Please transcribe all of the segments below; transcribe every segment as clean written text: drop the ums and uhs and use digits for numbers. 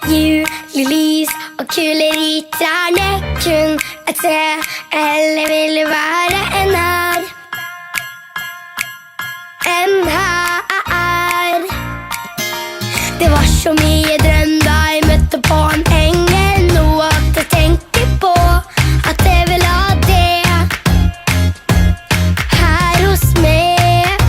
Julelys og kuleritterne. Kun et tre, eller vil det være en her? En her. Det var så mye drøm da jeg møtte på en engel. Noe at jeg tenker på, at jeg vil ha det her hos meg.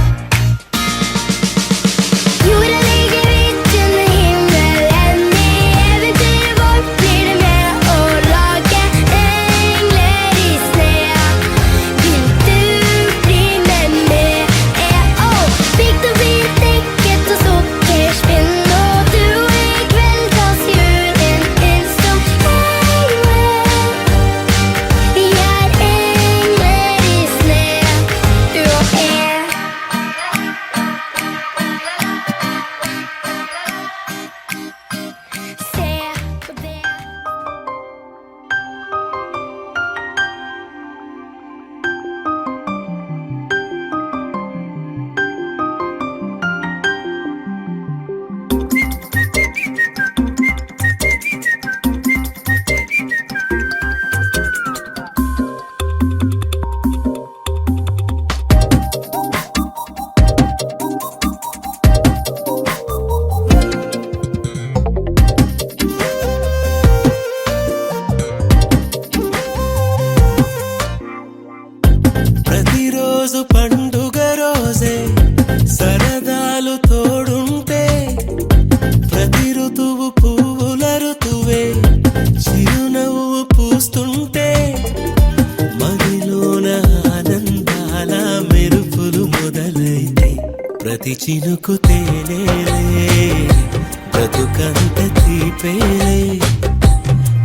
Jorda ligger hvitt under himmelen. I eventyret vårt blir det med å lage engler i sne. Vil du bli med meg? Bygd og hvit, dekket og sukkerspinn. Og du og i kveld tas julen inn som engler. Vi er engler i sne, du og jeg. Se på det. ప్రతిరోజు పండుగ రోజే సరదాలు తోడుంటే ప్రతి ఋతువు పువ్వుల ఋతువే చిరునవ్వు పూస్తుంటే మదిలోన ఆనందాల మెరుపులు మొదలైతే ప్రతి చినుకు తేనేలే బ్రతుకంత తీపేలే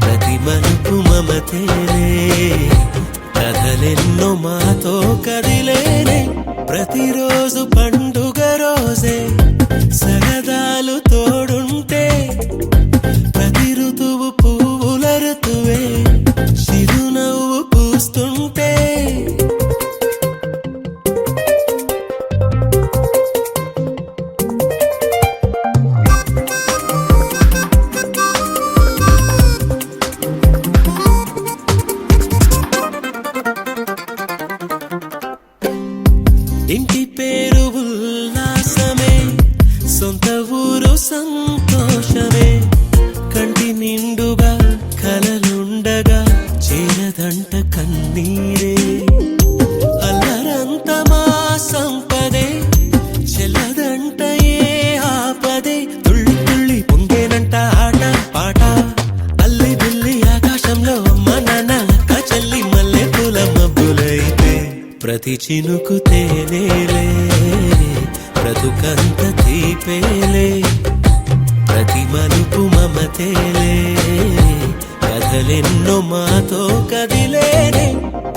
ప్రతి మలుపు మమతేలే కథలెన్నో మాతో కదిలేనే ప్రతిరోజు పండుగ రోజే సరదాలు తోడుంటే ప్రతి ఋతువు పువ్వుల ఋతువే చిరునవ్వు పూస్తుంటే ఇంటి పేరు ఉల్లాసమే సొంత ఊరు సంతోషమే కంటి నిండుగా కలలుండగా చేరదంట కన్నీరే అల్లరంత మా సంపదే చెల్లదంట ఏ ఆపదే తుళ్ళి తుళ్ళి పొంగేనంట ఆట పాట అల్లి బిల్లి ఆకాశంలో అమ్మ నాన్న అక్క చెల్లి మల్లె పూల మబ్బులైతే ప్రతి చినుకు తేనేలే బ్రతుకంత తీపేలే ప్రతి మలుపు మమతేలే కథలెన్నో మాతో కదిలేనే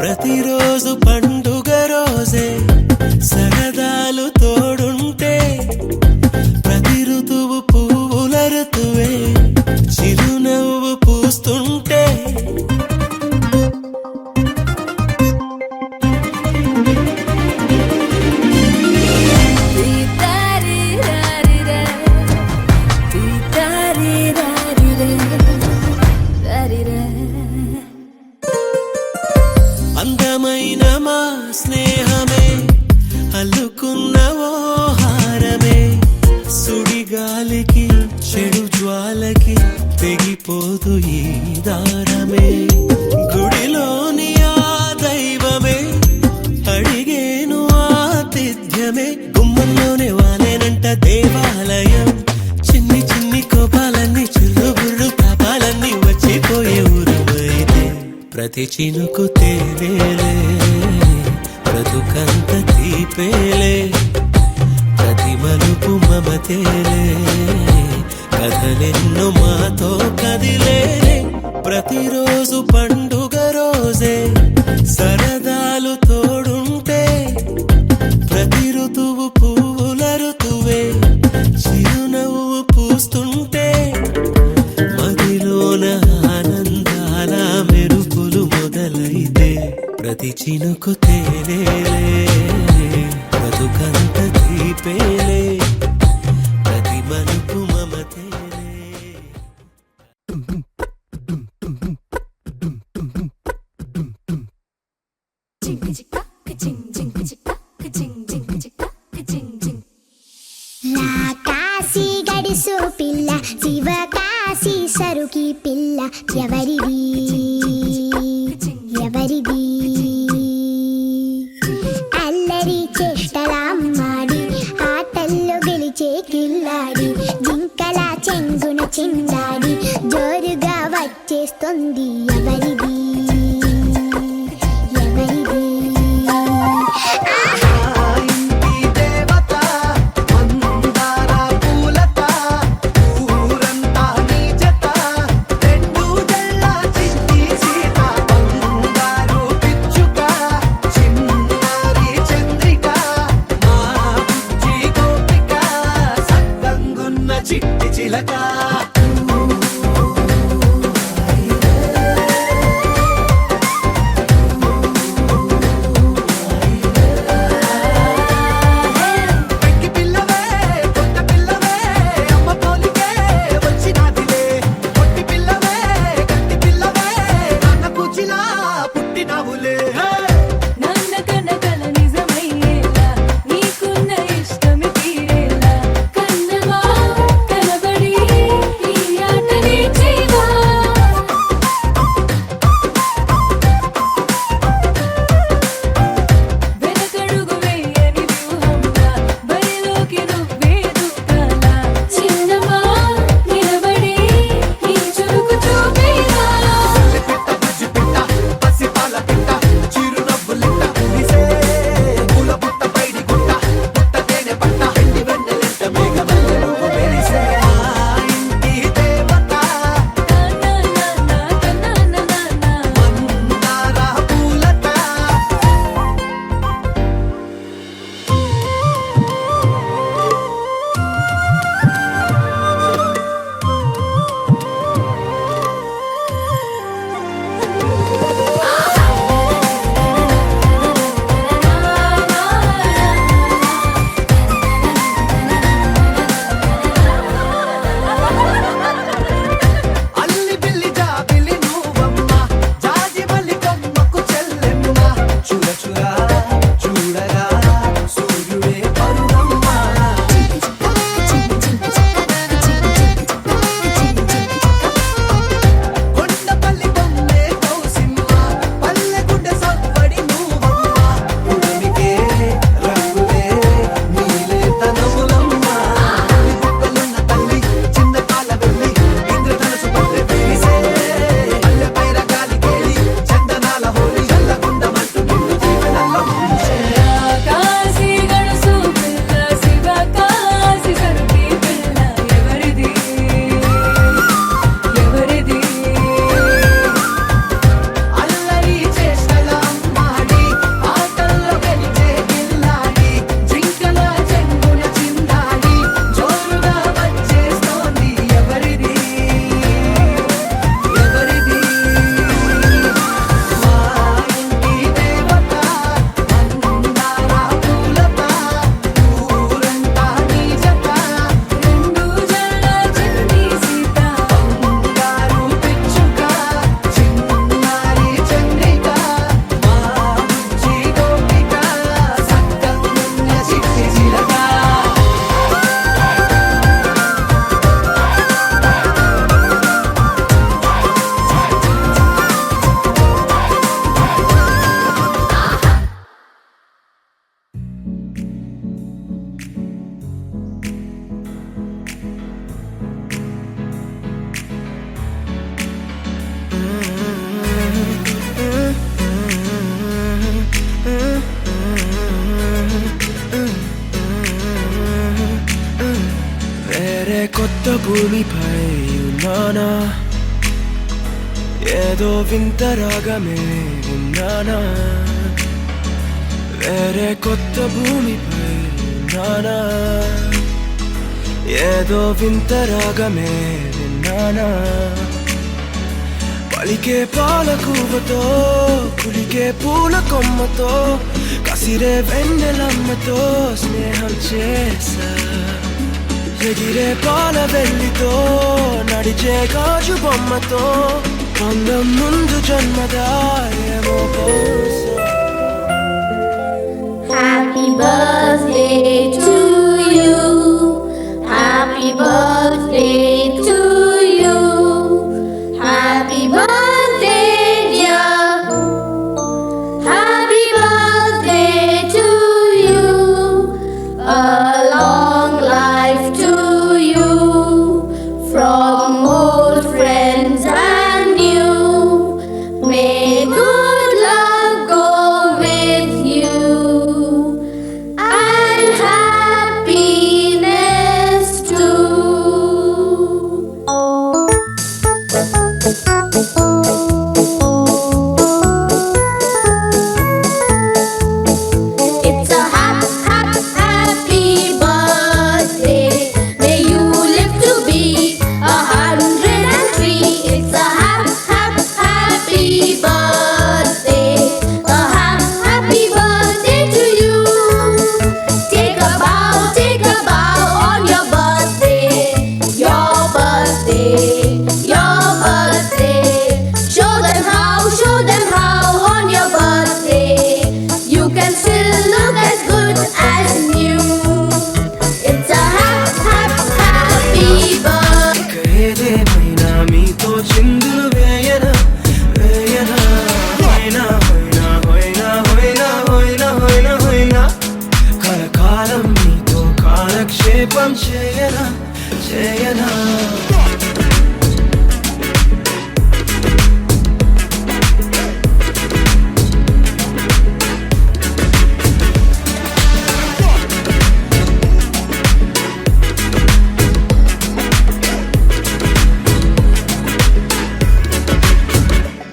ప్రతిరోజు పండుగ రోజే సరదాలు తోడుంటే ప్రతి ఋతువు పువ్వుల ఋతువే చిరునవ్వు పూస్తుంటే అందమైన మా స్నేహమే అల్లుకున్న ఓ హారమే సుడిగాలికి చెడు జ్వాలకి తెగిపోదు ఈ దారమే గుడిలోని ఆ దైవమే అడిగేను ఆతిథ్యమే గుమ్మంలోనే వాలేనంట దేవాలయం చిన్ని చిన్ని కోపాలన్నీ చిల్లుబుర్రు తాపాలన్నీ వచ్చిపోయే ఊరుమైతే ప్రతి చినుకు తేనేలే బ్రతుకంత తీపేలే ప్రతి మలుపు మమతేలే కథలెన్నో మాతో కదిలేనే ప్రతిరోజు పండుగ రోజే సరదాలు తోడుంటే ప్రతి ఋతువు పువ్వుల ఋతువే చిరునవ్వు పూస్తుంటే మదిలోన ఆనందాల మెరుపులు మొదలైతే ప్రతి చినుకు తేనేలే బ్రతుకంత తీపేలే ప్రతి మలుపు మమతేలే వయసు పిల్ల శివకాశి సరుకి పిల్ల ఎవరిది ఎవరిది అల్లరి చేష్టలామ్మాడి ఆటల్లో గెలిచే కిల్లాడి జింకల చెంగున చిందాడి జోరుగా వచ్చేస్తుంది ఎవరిది ఎవరిది చిట్టి చిలక కొత్త భూమిపై ఉన్నానా ఏదో వింత రాగమే విన్నానా వేరే కొత్త భూమిపై ఉన్నానా ఏదో వింత రాగమే విన్నానా పలికే పాలకూవతో కులికే పూల కొమ్మతో కసిరే వెన్నెలమ్మతో స్నేహం చేసా ఎగిరే పాల వెల్లితో నడిచే గాజు బొమ్మతో అందం ముందు జన్మదా ఏమో Happy birthday to you. Happy Happy birthday to you. Happy birthday, dear. Happy birthday to you. A long life to you. From old friends and new. May good luck go with you. And happiness too. It's a happy birthday. May you live to be 103. It's a happy birthday. A happy birthday to you. Take a bow on your birthday. Your birthday. Your birthday. Show them how on your birthday. You can still look as good as new. It's a happy birthday. ఏదేమైనా మీతో చిందులు వేయనా వేయనా హోయినా హోయినా హోయినా హోయినా హోయినా హోయినా హోయినా కలకాలం మీతో కాలక్షేపం చేయనా చేయనా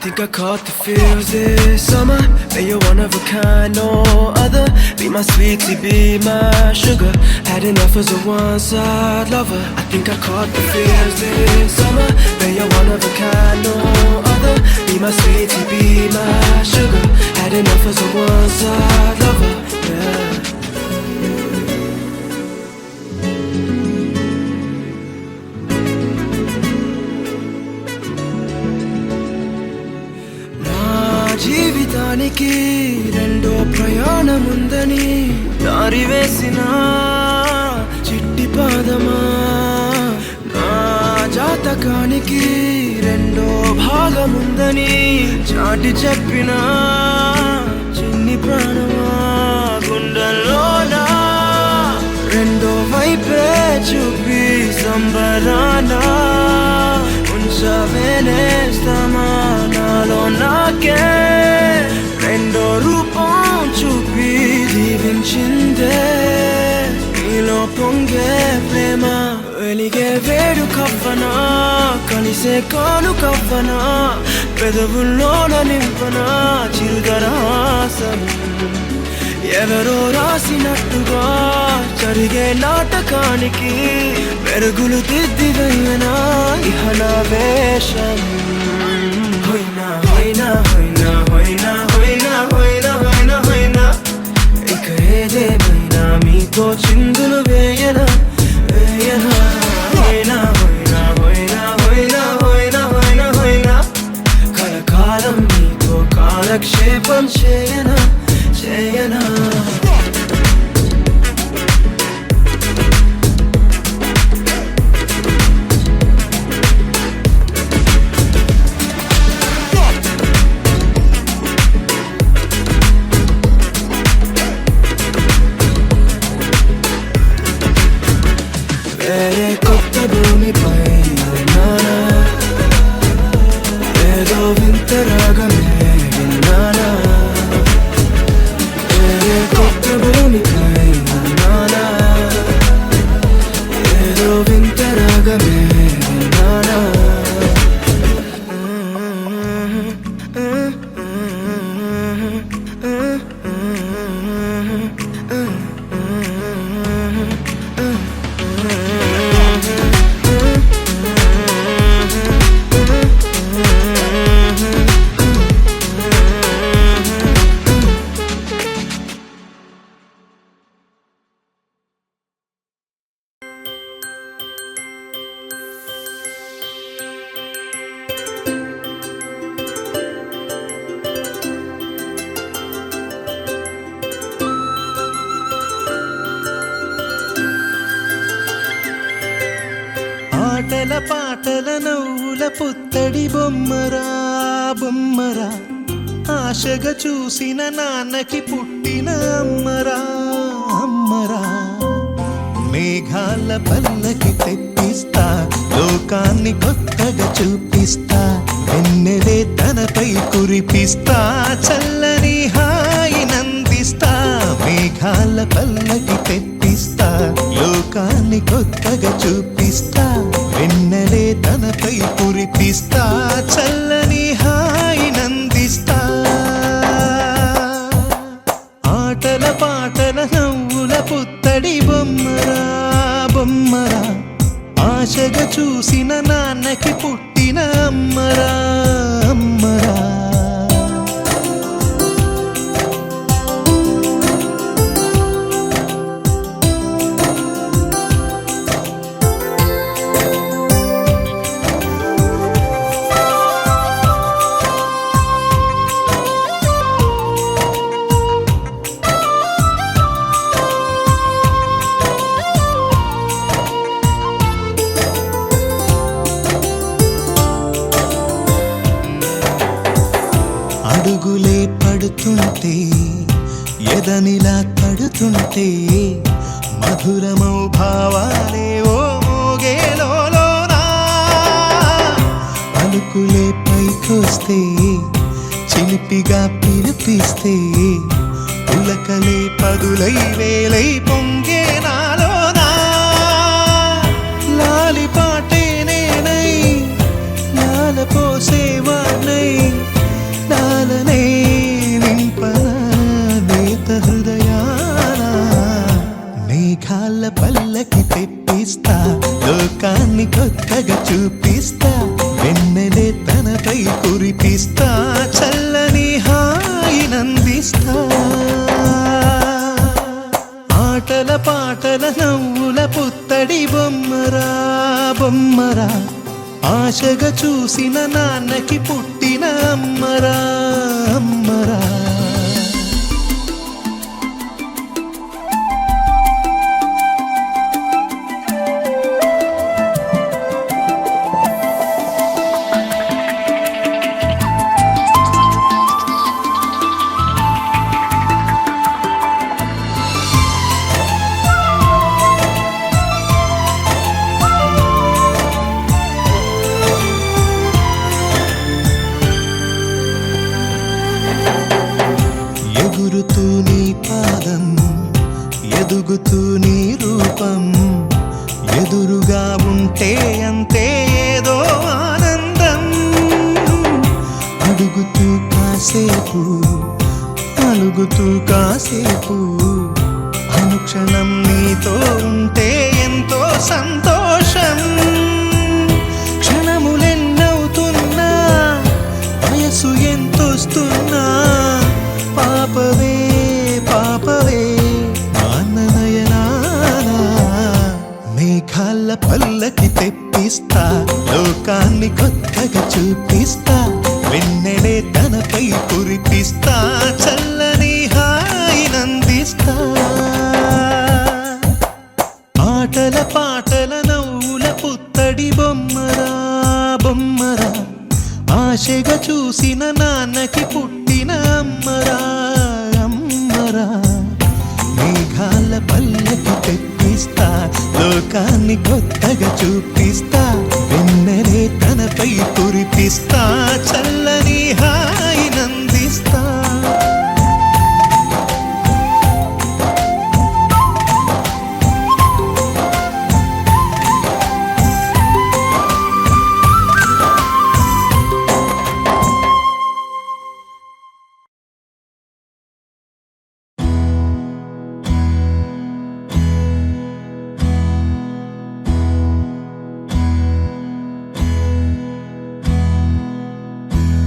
Think I caught the feels this summer. But you're one of a kind, no other. Be my sweetie, be my sugar. Had enough as a one-side lover. I think I caught the feels this summer. But you're one of a kind, no other. Be my sweetie, be my sugar. Had enough as a one-side lover. Yeah. నా జీవితానికి రెండో ప్రయాణముందని దారి వేసిన చిట్టి పాదమా నా జాతకానికి రెండో భాగముందని చాటి చెప్పిన చిన్ని ప్రాణమా గుండెల్లోనా రెండో వైపే చూపి సంబరానా ఉంచవేనేస్తమా నాలో నాకే రెండో రూపం చూపి దీవించిందే నీలో పొంగే ప్రేమ వెలిగే వేడు కవ్వనా కలిసే కాను కవ్వనా పెదవుల్లోన నింపనా చిరుదరాసం ఎవరో రాసినట్టుగా జరిగే నాటకానికి మెరుగులు దిద్దివైనా ఇహ నా వేషం హోయినా హోయినా హోయినా హోయినా హోయినా హోయినా హోయినా హోయినా ఇక ఏదేమైనా మీతో చిందులు వేయనా వేయనా హోయినా హోయినా హోయినా హోయినా హోయినా హోయినా హోయినా కలకాలం మీతో కాలక్షేపం చేయనా చేయనా వేరే కొత్త భూమిపై నానా ఏదో వింత రాగమే విన్నానా వేరే కొత్త భూమిపై నానా ఏదో వింత రాగమే విన్నానా ఆటల పాటల నవ్వుల పుత్తడి బొమ్మరా బొమ్మరా ఆశగా చూసిన నాన్నకి పుట్టిన అమ్మరా అమ్మరా మేఘాల పల్లకి తెప్పిస్తా లోకాన్ని కొత్తగా చూపిస్తా వెన్నెలే తనపై కురిపిస్తా చల్లని హాయి నందిస్తా మేఘాల పల్లకి తెప్పిస్తా లోకాన్ని కొత్తగా చూపిస్తా వెన్నెలే తనపై కురిపిస్తా చల్లని హాయి నందిస్తా ఆటల పాటల నవ్వుల పుత్తడి బొమ్మరా బొమ్మరా ఆశగా చూసిన నాన్నకి పుట్టిన అమ్మరా అమ్మరా అడుగులే పడుతుంటే ఎదనిలా తడుతుంటే మధురమౌ భావాలే ఓ మోగేలోనా పలుకులే పైకొస్తే చిలిపిగా పిలిపిస్తే పులకలే పదులై వేలై పొంగే నాలోనా లాలి పాటే నేనై లాల పోసేవాణ్ణై లాలనే నింపన నేత హృదయాన మేఘాల పల్లకి తెప్పిస్తా లోకాన్ని కొత్తగా చూపిస్తా వెన్నెలే తనపై కురిపిస్తా చల్లని హాయి నందిస్తా ఆటల పాటల నవ్వుల పుత్తడి బొమ్మరా బొమ్మరా ఆశగా చూసిన నాన్నకి పుట్టిన అమ్మరా అమ్మరా ఎగురుతూ నీ పాదం ఎదుగుతూ నీ రూపం ఎదురుగా ఉంటే అంతే ఏదో ఆనందం అడుగుతూ కాసేపు అలుగుతూ కాసేపు అనుక్షణం నీతో ఉంటే ఎంతో సంతోషం క్షణములెన్నవుతున్నా వయసు ఎంతొస్తున్నా పాపవే పాపవే నాన్ననయనానా మేఘాల పల్లకి తెప్పిస్తా లోకాన్ని కొత్తగా చూపిస్తా వెన్నెలే తనపై కురిపిస్తా చల్లని హాయి నందిస్తా ఆటల పాటల నవ్వుల పుత్తడి బొమ్మరా బొమ్మరా ఆశగా చూసిన నాన్నకి పుట్టిన అమ్మరా అమ్మరా మేఘాల పల్లకి తెప్పిస్తా లోకాన్ని కొత్తగా చూపిస్తా వెన్నెలే తనపై కురిపిస్తా చల్లని హాయి నందిస్తా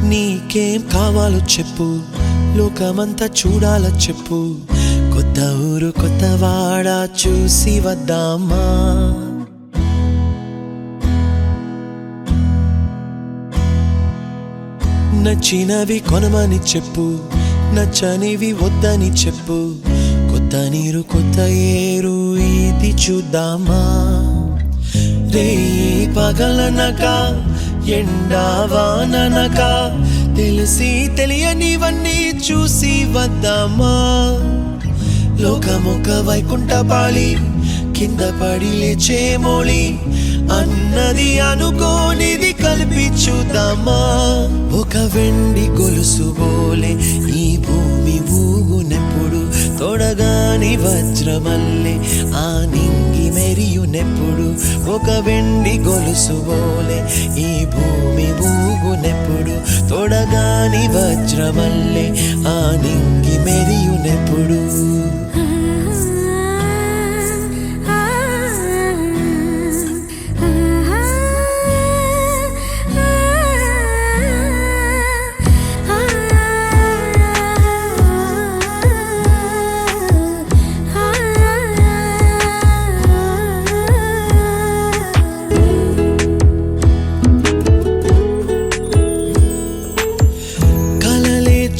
నీకేం కావాలో చెప్పు లోకమంతా చూడాలో చెప్పు కొత్త ఊరు కొత్త వాడ చూసి వద్దామా నచ్చినవి కొనమని చెప్పు నచ్చనివి వద్దని చెప్పు కొత్త నీరు కొత్త ఏరు ఇది చూద్దామా రేయి పగలనక ఎండావాననక తెలిసి తెలియనివన్నీ చూసి వద్దామా లోకమొక వైకుంఠపాళి కింద పడి లేచే మోళి అన్నది అనుకోనిది కలిపి చూద్దామా ఒక వెండి గొలుసు బోలే ఈ భూమి ఊగునెప్పుడు తొడగాని వజ్రమల్లె ఆ నింగి మెరియునెప్పుడు ఒక వెండి గొలుసు బోలే ఈ భూమి ఊగునెప్పుడు తొడగాని వజ్రమల్లె ఆ నింగి మెరియునెప్పుడు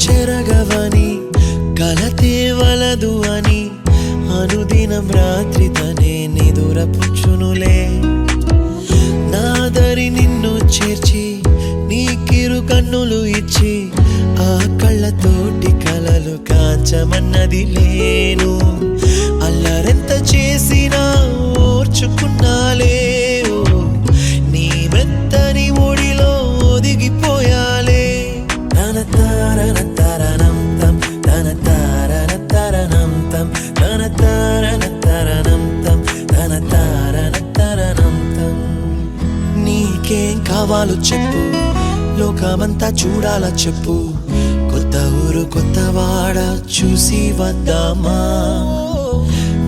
చెరగవని కలతే వలదు అని అనుదినం రాత్రి తనే నిదురపుచ్చునులే నాదరి నిన్ను చేర్చి నీకిరు కన్నులు ఇచ్చి ఆ కళ్ళతోటి కలలు కాచమన్నది లేను అల్లరెంత చేసినా ఓర్చుకున్నాలే నీ మెత్తని ఒడిలో ఒదిగిపోయాలే నీకేం కావాలో చెప్పు లోకమంతా చూడాల చెప్పు కొత్త ఊరు కొత్త వాడ చూసి వద్దామా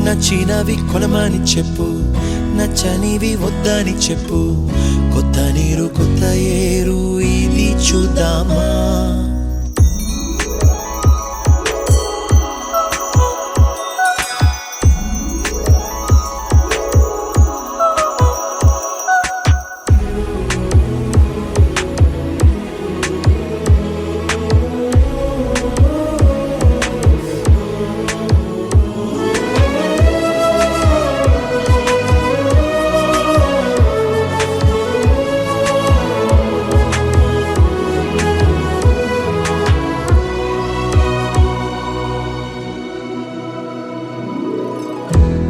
నచ్చినవి కొనమని చెప్పు నచ్చనివి వద్దని చెప్పు కొత్త నీరు కొత్త ఏరు ఇది చూద్దామా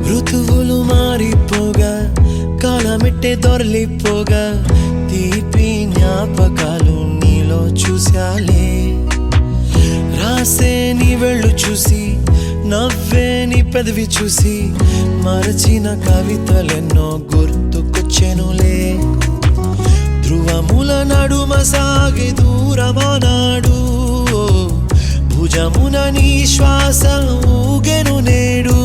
ఋతువులు మారిపోగా కాలమెట్టే దొరలిపోగా తీపి జ్ఞాపకాలు నీలో చూశాలే రాసే నీ వెళ్ళు చూసి నవ్వే నీ పెదవి చూసి మరచిన కవితలెన్నో గుర్తుకొచ్చెనులే ధ్రువముల నడుమ సాగే దూరమానాడు భుజమున నీ శ్వాస ఊగెను నేడు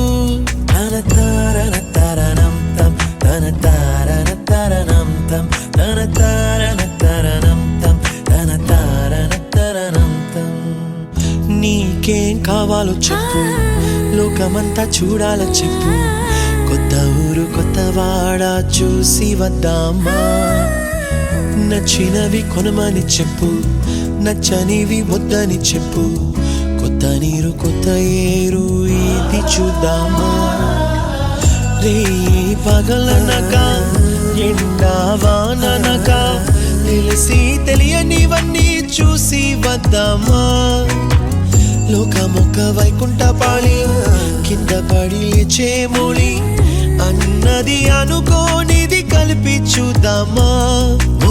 నీకేం కావాలో చెప్పు లోకమంతా చూడాల చెప్పు కొత్త ఊరు కొత్త వాడ చూసి వద్దామా నచ్చినవి కొనమని చెప్పు నచ్చనివి వద్దని చెప్పు కొత్త నీరు కొత్త ఏరు ఇది చూద్దామా రేయి పగలనక ఎండావాననక తెలిసి తెలియనివన్నీ చూసి వద్దామా లోకమొక వైకుంఠపాళి కింద పడి లేచే మోళి అన్నది అనుకోనిది కలిపి చూద్దామా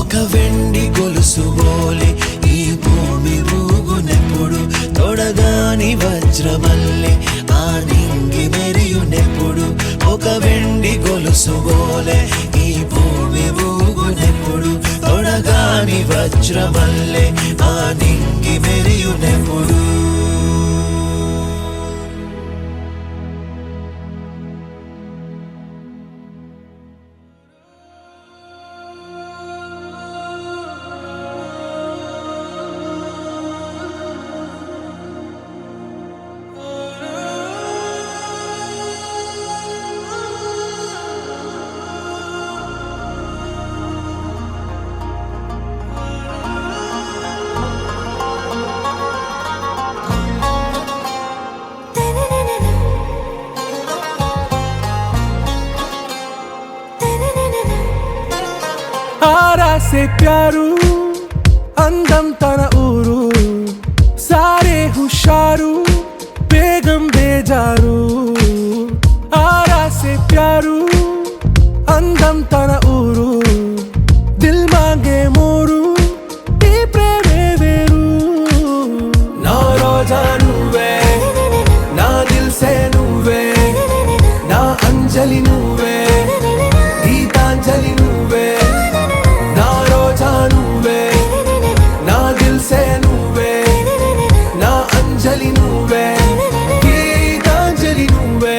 ఒక వెండి గొలుసు బోలే ఈ భూమి ఊగునెప్పుడు తొడగాని వజ్రమల్లె ఆ నింగి మెరియునెప్పుడు ఒక వెండి గొలుసు బోలే ఈ భూమి ఊగునెప్పుడు తొడగాని వజ్రమల్లె ఆ నింగి మెరియునెప్పుడు ఆరా సే ప్యారు అందం తన ఊరు సారే హుషారు బేగం బేజారు ఆరా సే ప్యారు అందం తన ఊరు దిల్ మాంగే మోరు ఈ ప్రేమే వేరు నా రోజా నువ్వే నా దిల్ సే నువ్వే నా అంజలి నువ్వే గీతాంజలి నువ్వే నా రోజా నువ్వే నా దిల్ సే నువ్వే నా అంజలి నువ్వే గీతాంజలి నువ్వే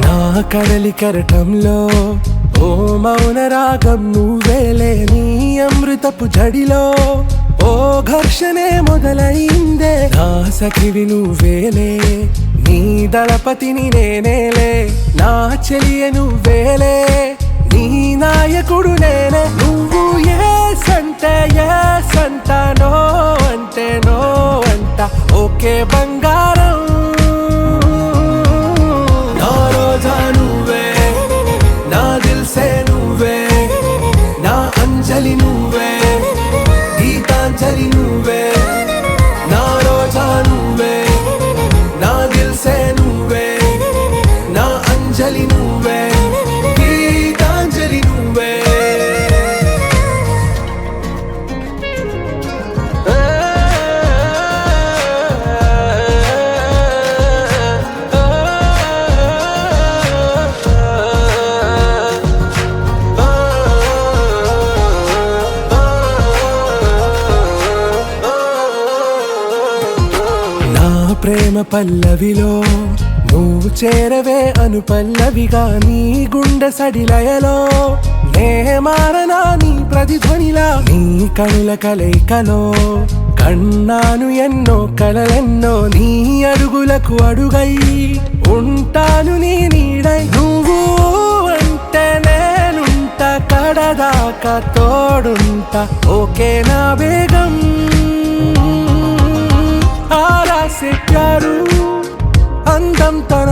నా కడలి కరటంలో ఓ మౌన రాగం నువ్వేలే నీ అమృతపు జడిలో ఓ ఘర్షణే మొదలైందే నా సఖివి నువ్వేలే నీ దళపతిని నేనేలే నా చెలియ నువ్వేలే నీ నాయకుడు నేనే నువ్వు ఏ సంట నో అంటే నో అంట ఓకే బంగారం నా రోజా నువ్వే నా దిల్ సే నువ్వే నా అంజలి నువ్వే గీతాంజలి నువ్వే నా రోజా నువ్వే నా దిల్ సే నువ్వే నా అంజలి నువ్వే గీతాంజలి నువ్వే నా ప్రేమ పల్లవిలో నువ్వు చేరవే అను పల్లవిగా నీ గుండె సడిలయలో నే మారనా నీ ప్రతిధ్వనిలా నీ కనుల కలయికలో కన్నాను ఎన్నో కలలెన్నో నీ అడుగులకు అడుగై ఉంటాను నీ నీడై నువ్వు అంటే నేనుంట కడదాకా తోడుంటా ఓకే నా బేగం ఆరా సే ప్యారు అందం తన